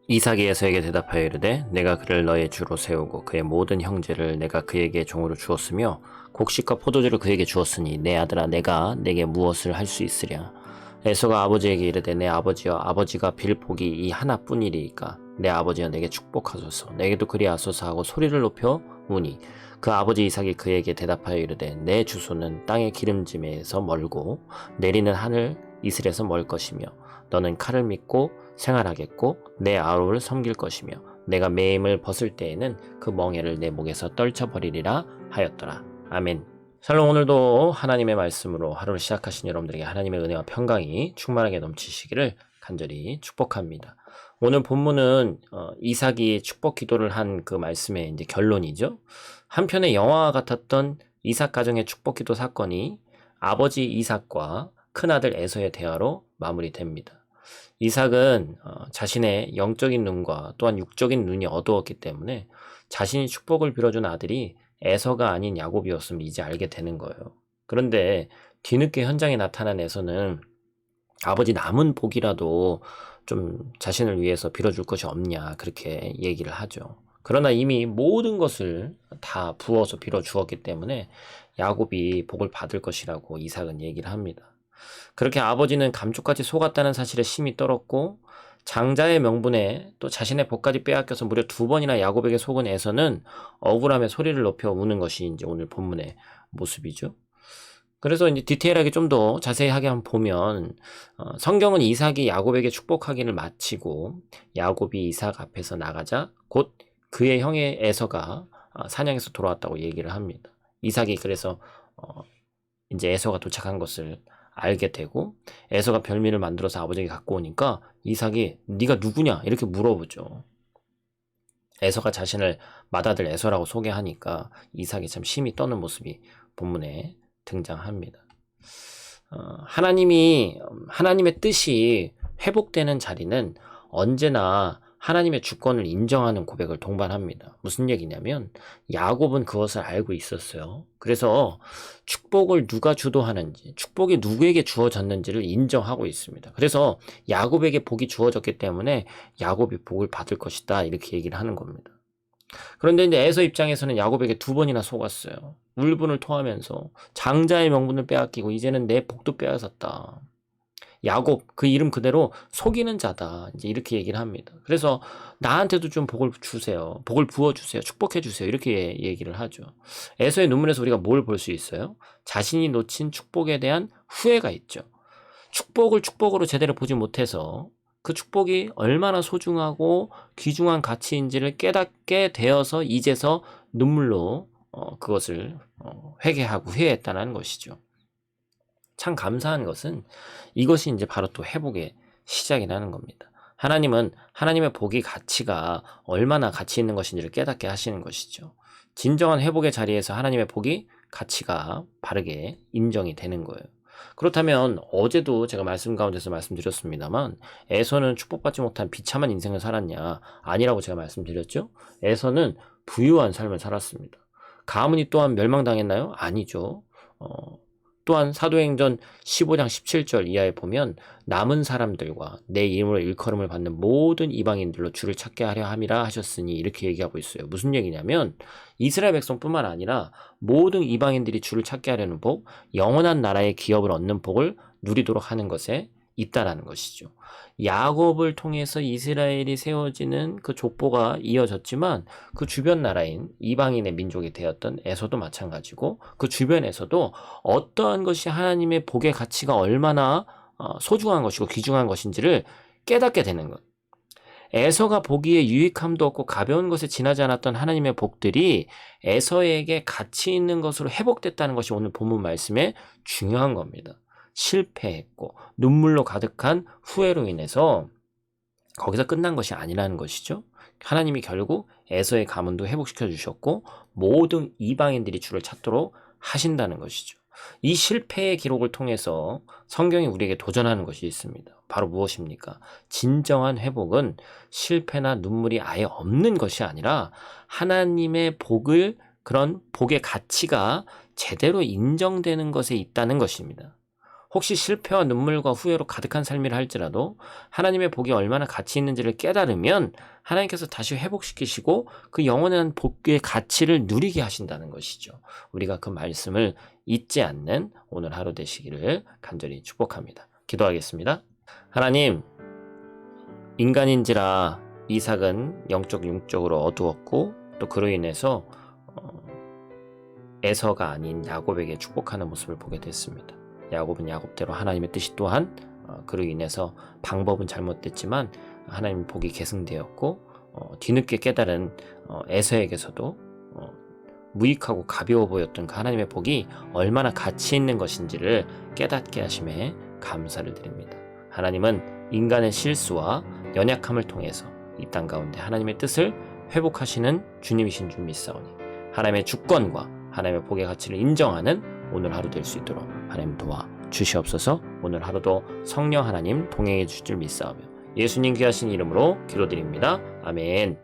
이삭이 에서에게 대답하여 이르되 내가 그를 너의 주로 세우고 그의 모든 형제를 내가 그에게 종으로 주었으며 곡식과 포도주를 그에게 주었으니 내 아들아 내가 내게 무엇을 할 수 있으랴. 에서가 아버지에게 이르되 내 아버지여 아버지가 빌 복이 이 하나뿐이리이까 내 아버지여 내게 축복하소서 내게도 그리하소서 하고 소리를 높여 우니 그 아버지 이삭이 그에게 대답하여 이르되 내 주소는 땅의 기름짐에서 멀고 내리는 하늘 이슬에서 멀 것이며 너는 칼을 믿고 생활하겠고 내 아우를 섬길 것이며 내가 매임을 벗을 때에는 그 멍에를 내 목에서 떨쳐버리리라 하였더라. 아멘. 샬롬. 오늘도 하나님의 말씀으로 하루를 시작하신 여러분들에게 하나님의 은혜와 평강이 충만하게 넘치시기를 간절히 축복합니다. 오늘 본문은 이삭이 축복 기도를 한 그 말씀의 이제 결론이죠. 한편의 영화와 같았던 이삭 가정의 축복 기도 사건이 아버지 이삭과 큰아들 에서의 대화로 마무리됩니다. 이삭은 자신의 영적인 눈과 또한 육적인 눈이 어두웠기 때문에 자신이 축복을 빌어준 아들이 에서가 아닌 야곱이었음을 이제 알게 되는 거예요. 그런데 뒤늦게 현장에 나타난 에서는 아버지 남은 복이라도 좀 자신을 위해서 빌어줄 것이 없냐 그렇게 얘기를 하죠. 그러나 이미 모든 것을 다 부어서 빌어주었기 때문에 야곱이 복을 받을 것이라고 이삭은 얘기를 합니다. 그렇게 아버지는 감쪽같이 속았다는 사실에 심히 떨었고 장자의 명분에 또 자신의 복까지 빼앗겨서 무려 2번이나 야곱에게 속은 에서는 억울함에 소리를 높여 우는 것이 이제 오늘 본문의 모습이죠. 그래서 이제 디테일하게 좀 더 자세하게 한번 보면 성경은 이삭이 야곱에게 축복하기를 마치고 야곱이 이삭 앞에서 나가자 곧 그의 형의 에서가 사냥에서 돌아왔다고 얘기를 합니다. 이삭이 그래서 이제 에서가 도착한 것을 알게 되고 에서가 별미를 만들어서 아버지에게 갖고 오니까 이삭이 네가 누구냐 이렇게 물어보죠. 에서가 자신을 맏아들 에서라고 소개하니까 이삭이 참 심히 떠는 모습이 본문에 등장합니다. 하나님의 뜻이 회복되는 자리는 언제나 하나님의 주권을 인정하는 고백을 동반합니다. 무슨 얘기냐면 야곱은 그것을 알고 있었어요. 그래서 축복을 누가 주도하는지, 축복이 누구에게 주어졌는지를 인정하고 있습니다. 그래서 야곱에게 복이 주어졌기 때문에 야곱이 복을 받을 것이다 이렇게 얘기를 하는 겁니다. 그런데 이제 에서 입장에서는 야곱에게 2번이나 속았어요. 울분을 토하면서 장자의 명분을 빼앗기고 이제는 내 복도 빼앗았다. 야곱, 그 이름 그대로 속이는 자다. 이제 이렇게 얘기를 합니다. 그래서 나한테도 좀 복을 주세요. 복을 부어주세요. 축복해주세요. 이렇게 얘기를 하죠. 에서의 눈물에서 우리가 뭘 볼 수 있어요? 자신이 놓친 축복에 대한 후회가 있죠. 축복을 축복으로 제대로 보지 못해서 그 축복이 얼마나 소중하고 귀중한 가치인지를 깨닫게 되어서 이제서 눈물로 그것을 회개하고 후회했다는 것이죠. 참 감사한 것은 이것이 이제 바로 또 회복의 시작이라는 겁니다. 하나님은 하나님의 복의 가치가 얼마나 가치 있는 것인지를 깨닫게 하시는 것이죠. 진정한 회복의 자리에서 하나님의 복이 가치가 바르게 인정이 되는 거예요. 그렇다면 어제도 제가 말씀 가운데서 말씀드렸습니다만 에서는 축복받지 못한 비참한 인생을 살았냐? 아니라고 제가 말씀드렸죠. 에서는 부유한 삶을 살았습니다. 가문이 또한 멸망당했나요? 아니죠. 또한 사도행전 15장 17절 이하에 보면 남은 사람들과 내 이름으로 일컬음을 받는 모든 이방인들로 주를 찾게 하려 함이라 하셨으니 이렇게 얘기하고 있어요. 무슨 얘기냐면 이스라엘 백성뿐만 아니라 모든 이방인들이 주를 찾게 하려는 복, 영원한 나라의 기업을 얻는 복을 누리도록 하는 것에 있다라는 것이죠. 야곱을 통해서 이스라엘이 세워지는 그 족보가 이어졌지만 그 주변 나라인 이방인의 민족이 되었던 에서도 마찬가지고 그 주변에서도 어떠한 것이 하나님의 복의 가치가 얼마나 소중한 것이고 귀중한 것인지를 깨닫게 되는 것. 에서가 보기에 유익함도 없고 가벼운 것에 지나지 않았던 하나님의 복들이 에서에게 가치 있는 것으로 회복됐다는 것이 오늘 본문 말씀의 중요한 겁니다. 실패했고 눈물로 가득한 후회로 인해서 거기서 끝난 것이 아니라는 것이죠. 하나님이 결국 에서의 가문도 회복시켜 주셨고 모든 이방인들이 주를 찾도록 하신다는 것이죠. 이 실패의 기록을 통해서 성경이 우리에게 도전하는 것이 있습니다. 바로 무엇입니까? 진정한 회복은 실패나 눈물이 아예 없는 것이 아니라 하나님의 복을, 그런 복의 가치가 제대로 인정되는 것에 있다는 것입니다. 혹시 실패와 눈물과 후회로 가득한 삶이라 할지라도 하나님의 복이 얼마나 가치 있는지를 깨달으면 하나님께서 다시 회복시키시고 그 영원한 복의 가치를 누리게 하신다는 것이죠. 우리가 그 말씀을 잊지 않는 오늘 하루 되시기를 간절히 축복합니다. 기도하겠습니다. 하나님, 인간인지라 이삭은 영적 육적으로 어두웠고 또 그로 인해서 에서가 아닌 야곱에게 축복하는 모습을 보게 됐습니다. 야곱은 야곱대로 하나님의 뜻이 또한 그로 인해서 방법은 잘못됐지만 하나님의 복이 계승되었고 뒤늦게 깨달은 에서에게서도 무익하고 가벼워 보였던 그 하나님의 복이 얼마나 가치 있는 것인지를 깨닫게 하심에 감사를 드립니다. 하나님은 인간의 실수와 연약함을 통해서 이 땅 가운데 하나님의 뜻을 회복하시는 주님이신 줄 믿사오니 하나님의 주권과 하나님의 복의 가치를 인정하는 오늘 하루 될 수 있도록 하나님 도와 주시옵소서. 오늘 하루도 성령 하나님 동행해 주실 줄 믿사오며 예수님 귀하신 이름으로 기도드립니다. 아멘.